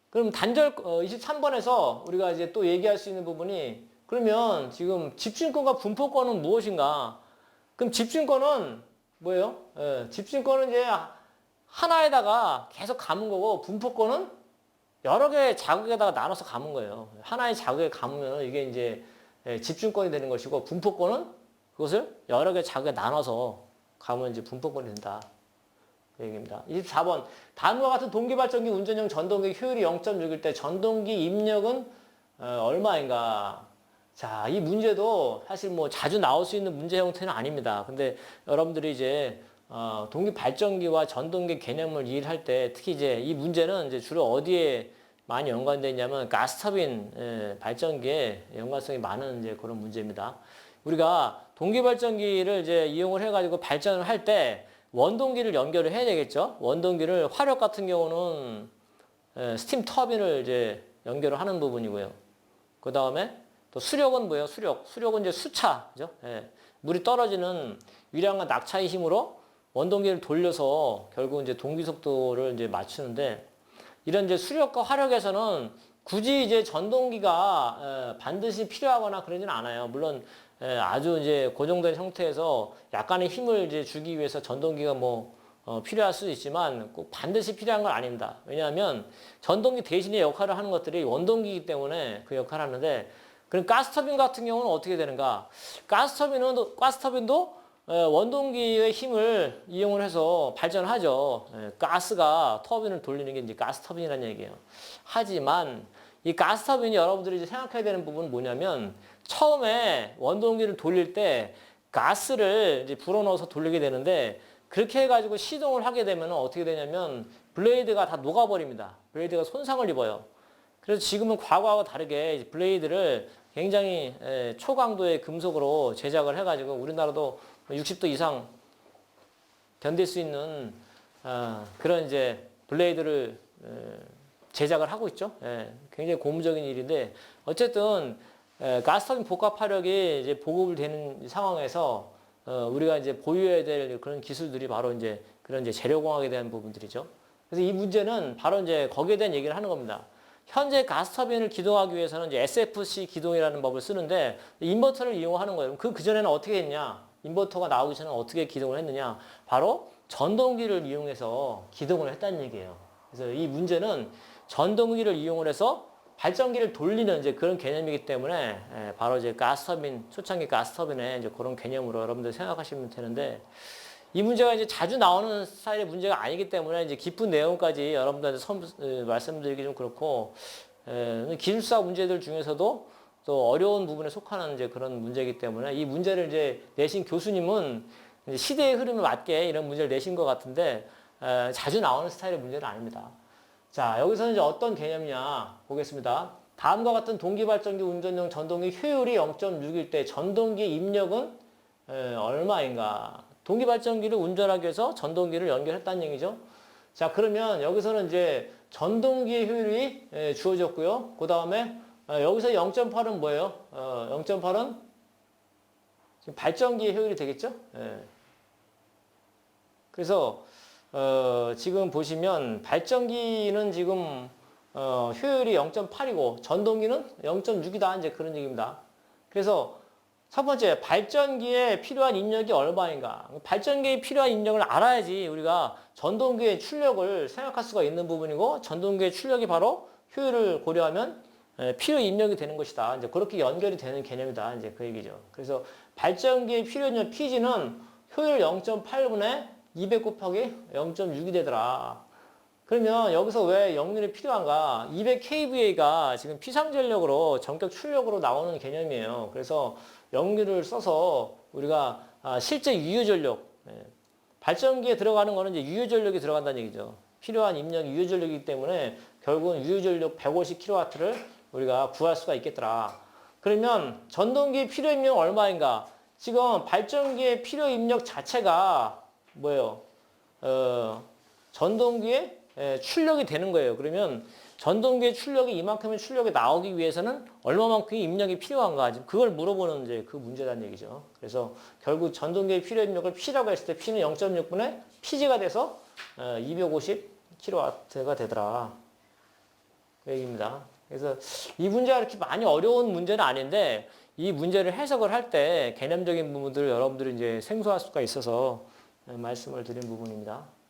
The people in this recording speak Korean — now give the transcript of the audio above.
그럼 단절 23번에서 우리가 이제 또 얘기할 수 있는 부분이 그러면 지금 집중권과 분포권은 무엇인가? 그럼 집중권은 뭐예요? 집중권은 이제 하나에다가 계속 감은 거고 분포권은 여러 개의 자극에다가 나눠서 감은 거예요. 하나의 자극에 감으면 이게 이제 집중권이 되는 것이고 분포권은 그것을 여러 개의 자극에 나눠서 감으면 이제 분포권이 된다. 그 얘기입니다. 24번. 다음과 같은 동기발전기 운전용 전동기 효율이 0.6일 때 전동기 입력은 얼마인가? 자, 이 문제도 사실 뭐 자주 나올 수 있는 문제 형태는 아닙니다. 근데 여러분들이 이제 동기 발전기와 전동기 개념을 이해할 때 특히 이제 이 문제는 이제 주로 어디에 많이 연관되어 있냐면 가스터빈 발전기에 연관성이 많은 이제 그런 문제입니다. 우리가 동기 발전기를 이제 이용을 해가지고 발전을 할 때 원동기를 연결을 해야 되겠죠. 원동기를 화력 같은 경우는 스팀 터빈을 이제 연결을 하는 부분이고요. 그 다음에 또 수력은 뭐예요? 수력은 이제 수차, 그죠? 물이 떨어지는 위량과 낙차의 힘으로 원동기를 돌려서 결국 이제 동기 속도를 이제 맞추는데 이런 이제 수력과 화력에서는 굳이 이제 전동기가 반드시 필요하거나 그러지는 않아요. 물론 아주 이제 고정된 형태에서 약간의 힘을 이제 주기 위해서 전동기가 필요할 수도 있지만 꼭 반드시 필요한 건 아닙니다. 왜냐하면 전동기 대신에 역할을 하는 것들이 원동기이기 때문에 그 역할을 하는데 그럼 가스터빈 같은 경우는 어떻게 되는가? 가스터빈도 원동기의 힘을 이용을 해서 발전을 하죠. 가스가 터빈을 돌리는 게 이제 가스터빈이라는 얘기예요. 하지만 이 가스터빈이 여러분들이 이제 생각해야 되는 부분은 뭐냐면 처음에 원동기를 돌릴 때 가스를 이제 불어넣어서 돌리게 되는데 그렇게 해가지고 시동을 하게 되면 어떻게 되냐면 블레이드가 다 녹아버립니다. 블레이드가 손상을 입어요. 그래서 지금은 과거와 다르게 블레이드를 굉장히 초강도의 금속으로 제작을 해가지고 우리나라도 60도 이상 견딜 수 있는 그런 이제 블레이드를 제작을 하고 있죠. 굉장히 고무적인 일인데 어쨌든 가스터빈 복합 화력이 이제 보급을 되는 상황에서 우리가 이제 보유해야 될 그런 기술들이 바로 이제 그런 이제 재료공학에 대한 부분들이죠. 그래서 이 문제는 바로 이제 거기에 대한 얘기를 하는 겁니다. 현재 가스터빈을 기동하기 위해서는 이제 SFC 기동이라는 법을 쓰는데 인버터를 이용하는 거예요. 그전에는 어떻게 했냐? 인버터가 나오기 전에 어떻게 기동을 했느냐? 바로 전동기를 이용해서 기동을 했다는 얘기예요. 그래서 이 문제는 전동기를 이용을 해서 발전기를 돌리는 이제 그런 개념이기 때문에 바로 이제 가스터빈, 초창기 가스터빈의 이제 그런 개념으로 여러분들 생각하시면 되는데 이 문제가 이제 자주 나오는 스타일의 문제가 아니기 때문에 이제 깊은 내용까지 여러분들한테 말씀드리기 좀 그렇고 기술사 문제들 중에서도 또 어려운 부분에 속하는 이제 그런 문제이기 때문에 이 문제를 이제 내신 교수님은 이제 시대의 흐름에 맞게 이런 문제를 내신 것 같은데 자주 나오는 스타일의 문제는 아닙니다. 자, 여기서는 이제 어떤 개념이냐 보겠습니다. 다음과 같은 동기발전기 운전용 전동기 효율이 0.6일 때 전동기 입력은 얼마인가? 동기발전기를 운전하기 위해서 전동기를 연결했다는 얘기죠. 자, 그러면 여기서는 이제 전동기의 효율이 주어졌고요. 그 다음에 여기서 0.8은 뭐예요? 0.8은 지금 발전기의 효율이 되겠죠? 그래서 지금 보시면 발전기는 지금 효율이 0.8이고 전동기는 0.6이다 이제 그런 얘기입니다. 그래서 첫 번째 발전기에 필요한 입력이 얼마인가? 발전기에 필요한 입력을 알아야지 우리가 전동기의 출력을 생각할 수가 있는 부분이고 전동기의 출력이 바로 효율을 고려하면 필요 입력이 되는 것이다. 이제 그렇게 연결이 되는 개념이다. 이제 그 얘기죠. 그래서 발전기의 필요 입력 PG는 효율 0.8분의 200 곱하기 0.6이 되더라. 그러면 여기서 왜 역률이 필요한가? 200kVA가 지금 피상전력으로 전격 출력으로 나오는 개념이에요. 그래서 역률을 써서 우리가 실제 유효전력, 발전기에 들어가는 거는 이제 유효전력이 들어간다는 얘기죠. 필요한 입력이 유효전력이기 때문에 결국은 유효전력 150kW를 우리가 구할 수가 있겠더라. 그러면 전동기 필요 입력 얼마인가? 지금 발전기의 필요 입력 자체가 뭐예요? 전동기의 출력이 되는 거예요. 그러면 전동기의 출력이 이만큼의 출력이 나오기 위해서는 얼마만큼의 입력이 필요한가? 지금 그걸 물어보는 이제 그 문제라는 얘기죠. 그래서 결국 전동기의 필요 입력을 P라고 했을 때 P는 0.6분의 PG가 돼서 250kW가 되더라. 얘기입니다. 그래서 이 문제가 이렇게 많이 어려운 문제는 아닌데 이 문제를 해석을 할 때 개념적인 부분들을 여러분들이 이제 생소할 수가 있어서 말씀을 드린 부분입니다.